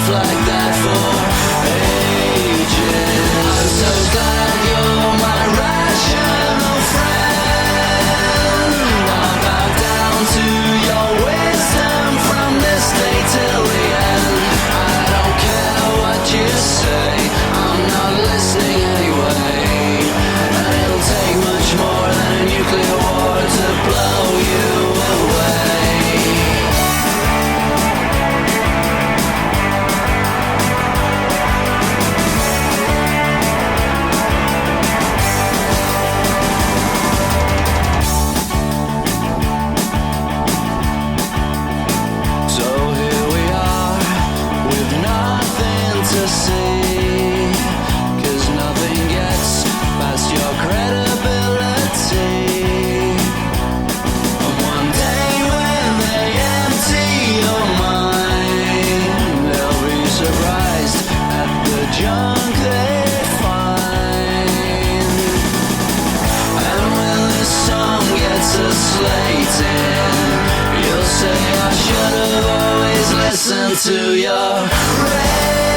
like that for ages. I'm so glad you're my rational friend. I'll bow down to your wisdom from this day till the end. I don't care what you say, I'm not listening anyway. And it'll take much more than a nuclear war to blow you away. So here we are, with nothing to see, 'cause nothing gets past your credibility. And one day when they empty your mind, they'll be surprised at the junk they find. And when this song gets a slate in, you'll say I should have always listened to your radio.